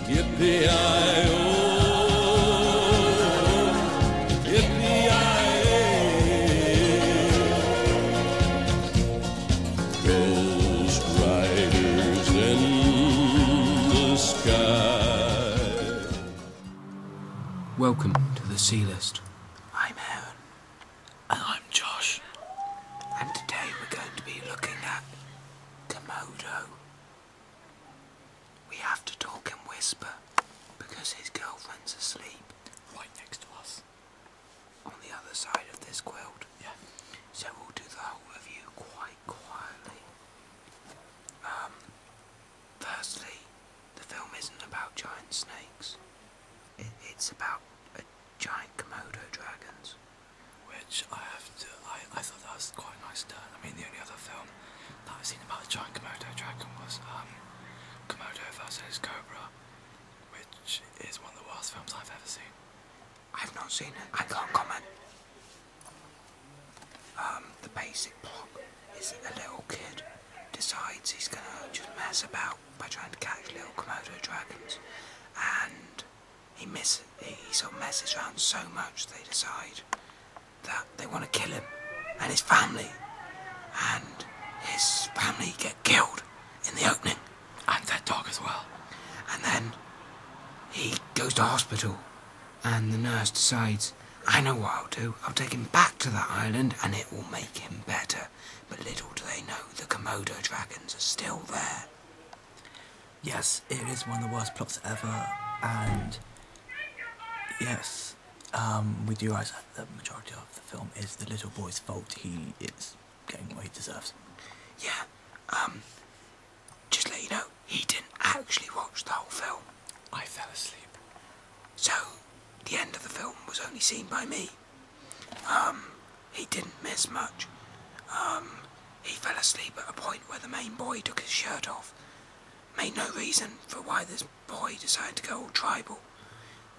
Yippee-i-oh, yippee-i-ay. Ghost riders in the sky. Welcome to the C-List. I'm Aaron. And I'm Josh. And today we're going to be looking at Komodo. We have to talk and whisper because his girlfriend's asleep Right next to us. on the other side of this quilt. Yeah. So we'll do the whole review quite quietly. Firstly, the film isn't about giant snakes. It's about giant Komodo dragons. Which I thought that was quite a nice turn. I mean, the only other film that I've seen about a giant Komodo dragon was Komodo versus Cobra, which is one of the worst films I've ever seen. I've not seen it. I can't comment. The basic plot is a little kid decides he's gonna just mess about by trying to catch little Komodo dragons, and he sort of messes around so much they decide that they want to kill him and his family, and his family get killed in the opening, And their dog as well. and then he goes to hospital, and the nurse decides, I know what I'll do, I'll take him back to that island and it will make him better. But little do they know the Komodo dragons are still there. Yes, it is one of the worst plots ever, and yes, we do realise that the majority of the film is the little boy's fault. He is getting what he deserves. Yeah, just let you know, he didn't actually watch the whole film. I fell asleep. So, the end of the film was only seen by me. He didn't miss much. He fell asleep at a point where the main boy took his shirt off. Made no reason for why this boy decided to go all tribal,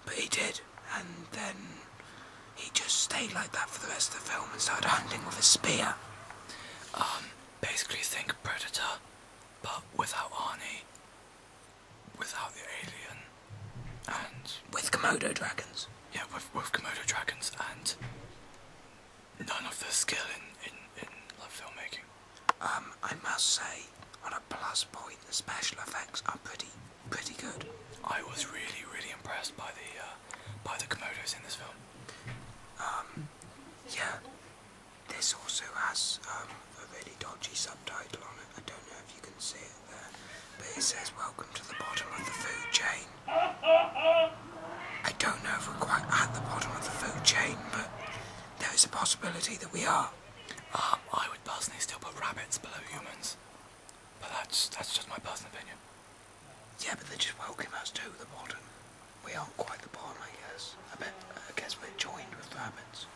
but he did, and then he just stayed like that for the rest of the film and started hunting with a spear. Basically think Predator, but without Arnie, without the alien, and With Komodo dragons. yeah, with Komodo dragons, and none of the skill in like filmmaking. I must say, on a plus point, the special effects are pretty good. I was really impressed by the Komodos in this film. Yeah, this also has a really dodgy subtitle on it. I don't know if you can see it there, but it says "Welcome to the bottom of the food chain." I don't know if we're quite at the bottom of the food chain, but there is a possibility that we are. I would personally still put rabbits below humans, but that's just my personal opinion. Yeah, but they just welcome us to the bottom. We aren't quite the bottom, I guess. I guess we're joined with rabbits.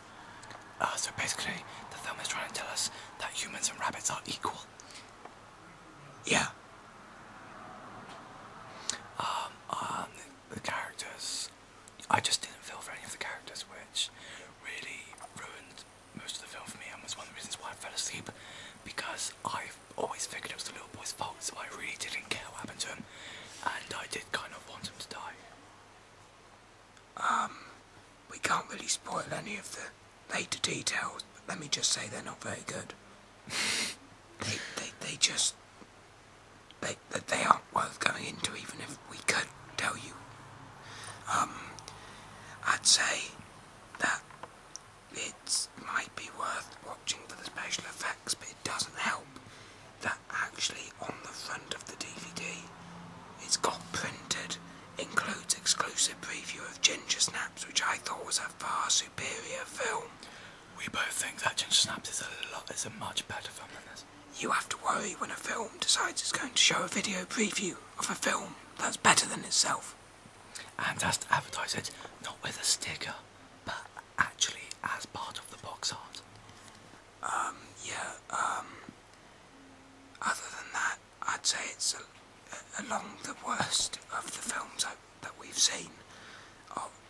So basically, the film is trying to tell us that humans and rabbits are equal. Yeah. The characters, I just didn't feel for any of the characters, which really ruined most of the film for me, and was one of the reasons why I fell asleep, because I've always figured it was the little boy's fault, so I really didn't care what happened to him, and I did kind of want him to die. We can't really spoil any of the later details, but let me just say they're not very good. They aren't worth going into, even if we could tell you. I'd say that it might be worth watching for the special effects, but it doesn't help that actually on the front of the DVD it's got printed, includes exclusive preview of Ginger Snaps, which I thought was a far superior film. We both think that Ginger Snaps is a much better film than this. You have to worry when a film decides it's going to show a video preview of a film that's better than itself. And has to advertise it not with a sticker, but actually as part of the box art. Other than that, I'd say it's along the worst of the films that we've seen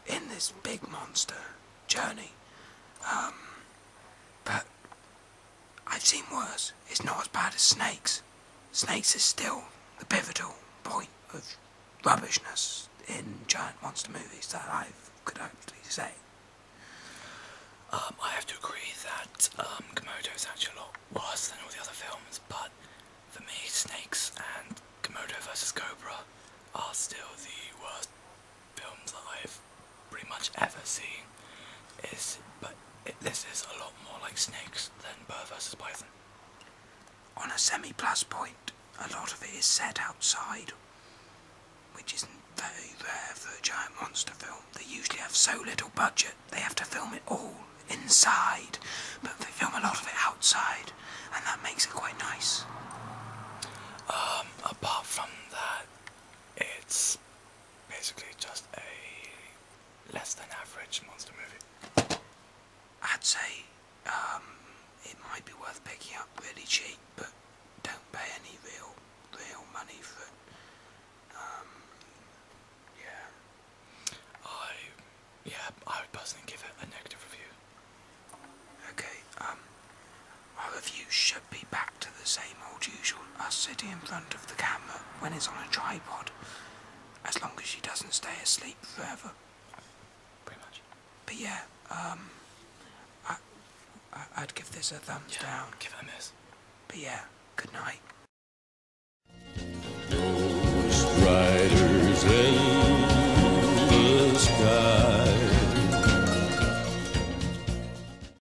in this big monster journey. But I've seen worse. It's not as bad as Snakes. Snakes is still the pivotal point of rubbishness. in giant monster movies that I could actually say. I have to agree that Komodo is actually a lot worse than all the other films, but for me, Snakes and Komodo vs. Cobra are still the worst films that I've pretty much ever seen. This is a lot more like Snakes than Bird vs. Python. On a semi-plus point, a lot of it is set outside, which isn't very rare for a giant monster film. They usually have so little budget, they have to film it all inside, but they film a lot of it outside, and that makes it quite nice. Apart from that, it's basically just a less than average monster movie. I'd say it might be worth picking up really cheap, but don't pay any real money for it. I would personally give it a negative review. Okay, our review should be back to the same old usual, us sitting in front of the camera when it's on a tripod, as long as she doesn't stay asleep forever. Pretty much. But yeah, I'd give this a thumbs down. Give it a miss. But yeah, good night.